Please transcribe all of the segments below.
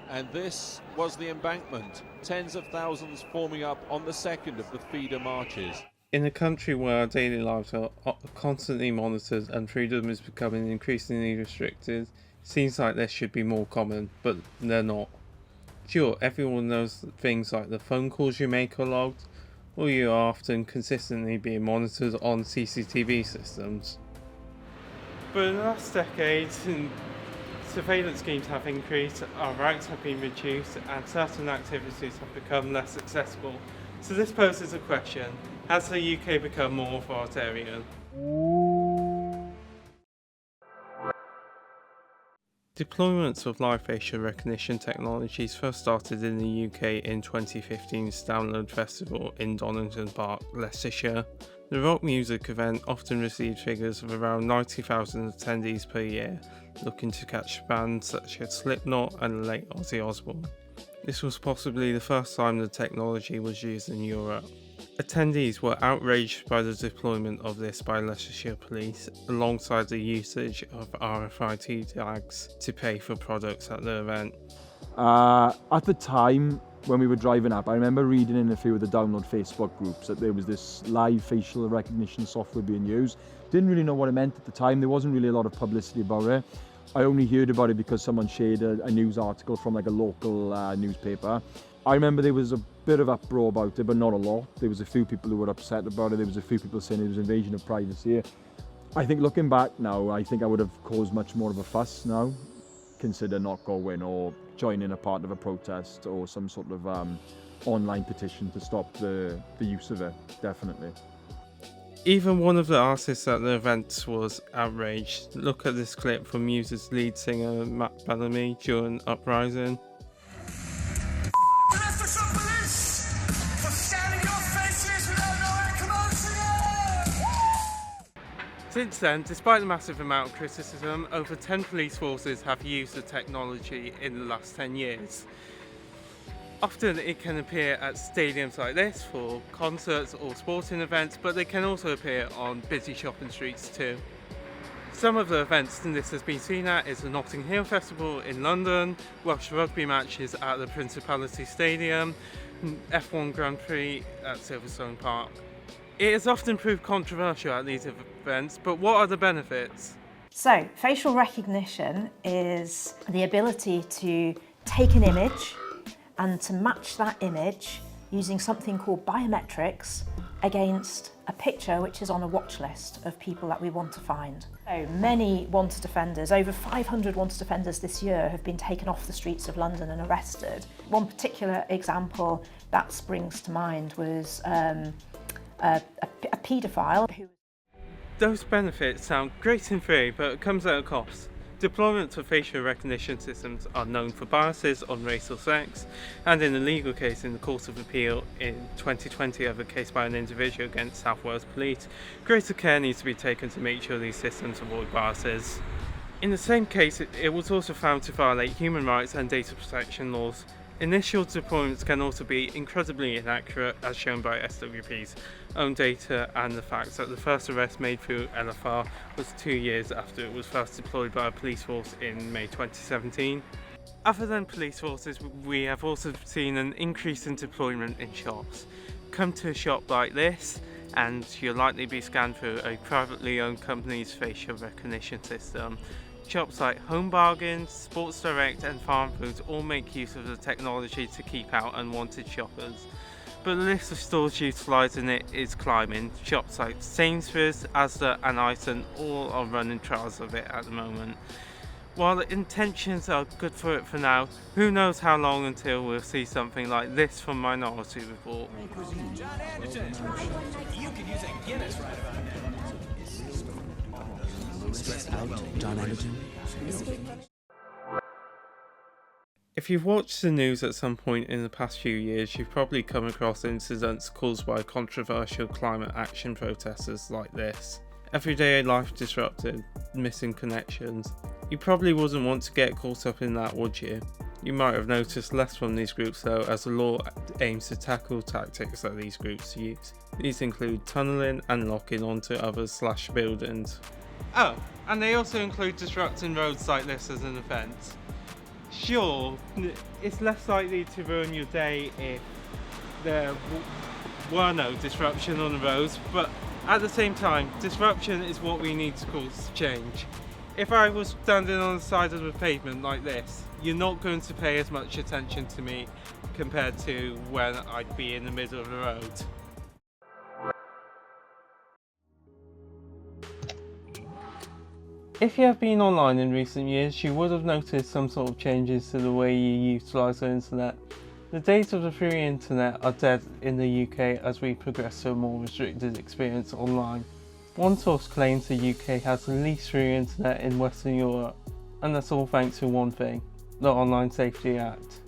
And this was the embankment, tens of thousands forming up on the second of the feeder marches. In a country where our daily lives are constantly monitored and freedom is becoming increasingly restricted, scenes like this should be more common, but they're not. Sure, everyone knows that things like the phone calls you make are logged, or you are often consistently being monitored on CCTV systems. But in the last decade, surveillance schemes have increased, our rights have been reduced, and certain activities have become less accessible. So this poses a question: has the UK become more authoritarian? Deployments of live facial recognition technologies first started in the UK in 2015's Download Festival in Donington Park, Leicestershire. The rock music event often received figures of around 90,000 attendees per year, looking to catch bands such as Slipknot and late Ozzy Osbourne. This was possibly the first time the technology was used in Europe. Attendees were outraged by the deployment of this by Leicestershire Police, alongside the usage of RFID tags to pay for products at the event. At the time, when we were driving up, I remember reading in a few of the download Facebook groups that there was this live facial recognition software being used. Didn't really know what it meant at the time. There wasn't really a lot of publicity about it. I only heard about it because someone shared a news article from like a local newspaper. I remember there was a bit of uproar about it, but not a lot. There was a few people who were upset about it. There was a few people saying it was invasion of privacy. I think looking back now, I think I would have caused much more of a fuss now. Consider not going or joining a part of a protest or some sort of online petition to stop the use of it, definitely. Even one of the artists at the event was outraged. Look at this clip from Muse's lead singer Matt Bellamy during Uprising. Since then, despite the massive amount of criticism, over 10 police forces have used the technology in the last 10 years. Often it can appear at stadiums like this for concerts or sporting events, but they can also appear on busy shopping streets too. Some of the events this has been seen at is the Notting Hill Festival in London, Welsh rugby matches at the Principality Stadium, F1 Grand Prix at Silverstone Park. It has often proved controversial at these events, but what are the benefits? So, facial recognition is the ability to take an image and to match that image using something called biometrics against a picture which is on a watch list of people that we want to find. So many wanted offenders, over 500 wanted offenders this year, have been taken off the streets of London and arrested. One particular example that springs to mind was a paedophile who... Those benefits sound great in theory, but it comes at a cost. Deployments of facial recognition systems are known for biases on race or sex, and in a legal case in the Court of Appeal in 2020 of a case by an individual against South Wales Police, greater care needs to be taken to make sure these systems avoid biases. In the same case, it was also found to violate human rights and data protection laws. Initial deployments can also be incredibly inaccurate, as shown by SWP's own data and the fact that the first arrest made through LFR was 2 years after it was first deployed by a police force in May 2017. Other than police forces, we have also seen an increase in deployment in shops. Come to a shop like this and you'll likely be scanned through a privately owned company's facial recognition system. Shops like Home Bargains, Sports Direct and Farm Foods all make use of the technology to keep out unwanted shoppers. But the list of stores utilising it is climbing. Shops like Sainsbury's, Asda and Iton all are running trials of it at the moment. While the intentions are good for it for now, who knows how long until we'll see something like this from Minority Report. John Anderton, you could use a Guinness right about now. Stressed out, John Anderton. If you've watched the news at some point in the past few years, you've probably come across incidents caused by controversial climate action protesters like this. Everyday life disrupted, missing connections. You probably wouldn't want to get caught up in that, would you? You might have noticed less from these groups though, as the law aims to tackle tactics that these groups use. These include tunnelling and locking onto others/buildings. Oh, and they also include disrupting roads like this as an offence. Sure, it's less likely to ruin your day if there were no disruption on the roads, but at the same time, disruption is what we need to cause change. If I was standing on the side of the pavement like this, you're not going to pay as much attention to me compared to when I'd be in the middle of the road. If you have been online in recent years, you would have noticed some sort of changes to the way you utilise the internet. The days of the free internet are dead in the UK as we progress to a more restricted experience online. One source claims the UK has the least free internet in Western Europe, and that's all thanks to one thing, the Online Safety Act.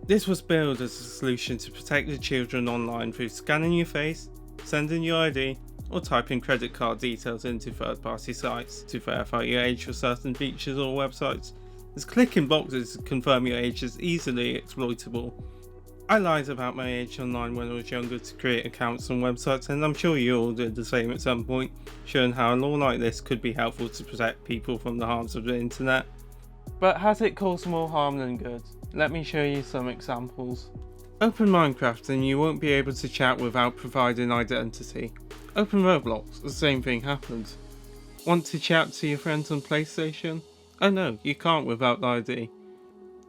This was billed as a solution to protect the children online through scanning your face, sending your ID, or typing credit card details into third-party sites to verify your age for certain features or websites, as clicking boxes to confirm your age is easily exploitable. I lied about my age online when I was younger to create accounts on websites, and I'm sure you all did the same at some point, showing how a law like this could be helpful to protect people from the harms of the internet. But has it caused more harm than good? Let me show you some examples. Open Minecraft and you won't be able to chat without providing identity. Open Roblox, the same thing happens. Want to chat to your friends on PlayStation? Oh no, you can't without ID.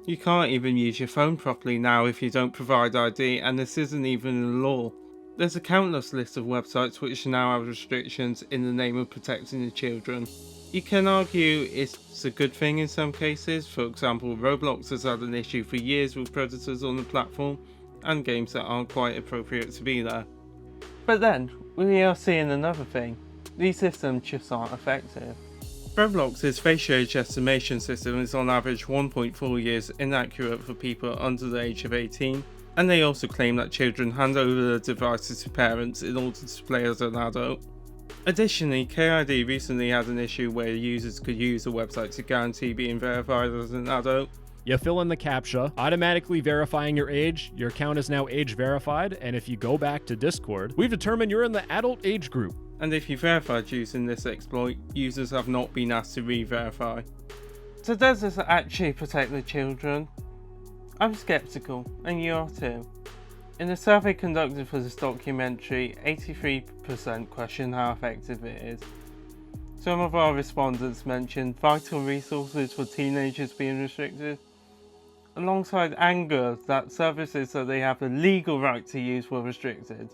You can't even use your phone properly now if you don't provide ID, and this isn't even in the law. There's a countless list of websites which now have restrictions in the name of protecting the children. You can argue it's a good thing in some cases. For example, Roblox has had an issue for years with predators on the platform and games that aren't quite appropriate to be there. But then, we are seeing another thing. These systems just aren't effective. Roblox's face age estimation system is on average 1.4 years inaccurate for people under the age of 18, and they also claim that children hand over their devices to parents in order to play as an adult. Additionally, KID recently had an issue where users could use a website to guarantee being verified as an adult. You fill in the CAPTCHA, automatically verifying your age. Your account is now age verified, and if you go back to Discord, we've determined you're in the adult age group. And if you verified using this exploit, users have not been asked to re-verify. So does this actually protect the children? I'm skeptical, and you are too. In a survey conducted for this documentary, 83% questioned how effective it is. Some of our respondents mentioned vital resources for teenagers being restricted, alongside anger that services that they have the legal right to use were restricted.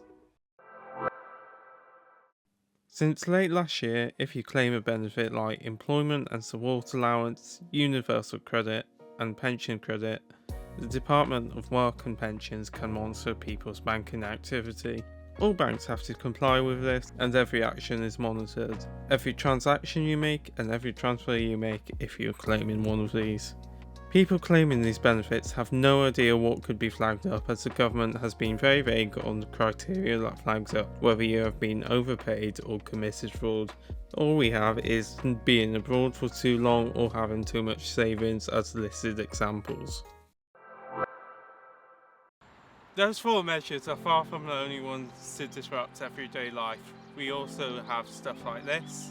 Since late last year, if you claim a benefit like employment and support allowance, universal credit and pension credit, the Department of Work and Pensions can monitor people's banking activity. All banks have to comply with this, and every action is monitored. Every transaction you make and every transfer you make if you're claiming one of these. People claiming these benefits have no idea what could be flagged up, as the government has been very vague on the criteria that flags up whether you have been overpaid or committed fraud. All we have is being abroad for too long or having too much savings as listed examples. Those four measures are far from the only ones to disrupt everyday life. We also have stuff like this.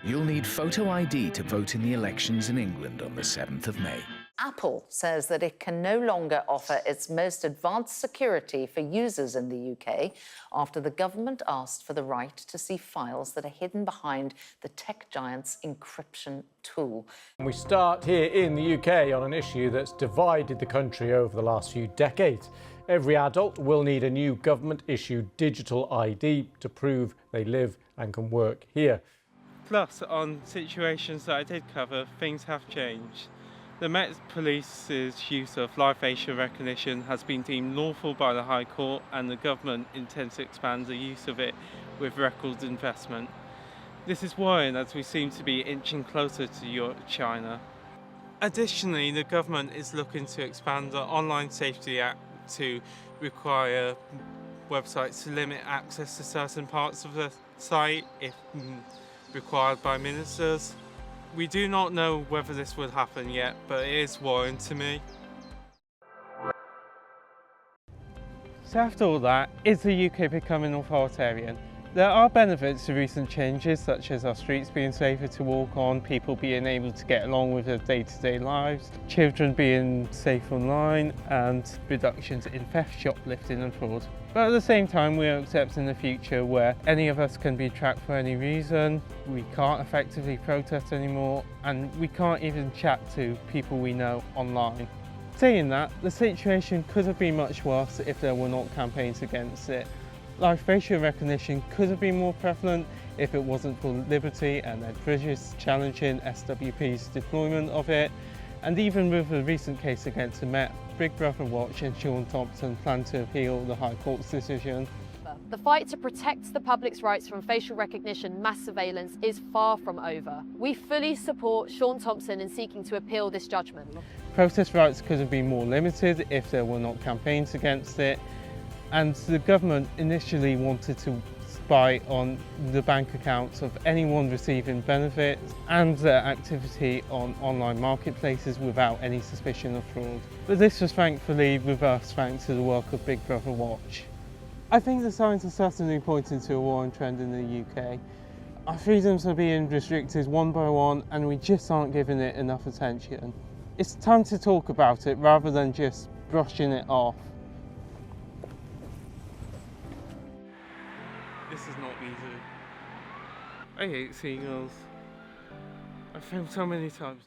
You'll need photo ID to vote in the elections in England on the 7th of May. Apple says that it can no longer offer its most advanced security for users in the UK after the government asked for the right to see files that are hidden behind the tech giant's encryption tool. We start here in the UK on an issue that's divided the country over the last few decades. Every adult will need a new government-issued digital ID to prove they live and can work here. Plus, on situations that I did cover, things have changed. The Met Police's use of live facial recognition has been deemed lawful by the High Court, and the government intends to expand the use of it with record investment. This is worrying as we seem to be inching closer to China. Additionally, the government is looking to expand the Online Safety Act to require websites to limit access to certain parts of the site if required by ministers. We do not know whether this will happen yet, but it is worrying to me. So after all that, is the UK becoming authoritarian? There are benefits to recent changes, such as our streets being safer to walk on, people being able to get along with their day-to-day lives, children being safe online, and reductions in theft, shoplifting and fraud. But at the same time, we are accepting a future where any of us can be tracked for any reason, we can't effectively protest anymore, and we can't even chat to people we know online. Saying that, the situation could have been much worse if there were not campaigns against it. Like facial recognition could have been more prevalent if it wasn't for Liberty and their prejudice challenging SWP's deployment of it. And even with the recent case against the Met, Big Brother Watch and Sean Thompson plan to appeal the High Court's decision. The fight to protect the public's rights from facial recognition mass surveillance is far from over. We fully support Sean Thompson in seeking to appeal this judgment. Protest rights could have been more limited if there were not campaigns against it. And the government initially wanted to spy on the bank accounts of anyone receiving benefits and their activity on online marketplaces without any suspicion of fraud. But this was thankfully reversed thanks to the work of Big Brother Watch. I think the signs are certainly pointing to a warring trend in the UK. Our freedoms are being restricted one by one and we just aren't giving it enough attention. It's time to talk about it rather than just brushing it off. This is not easy. I hate seagulls. I've filmed so many times.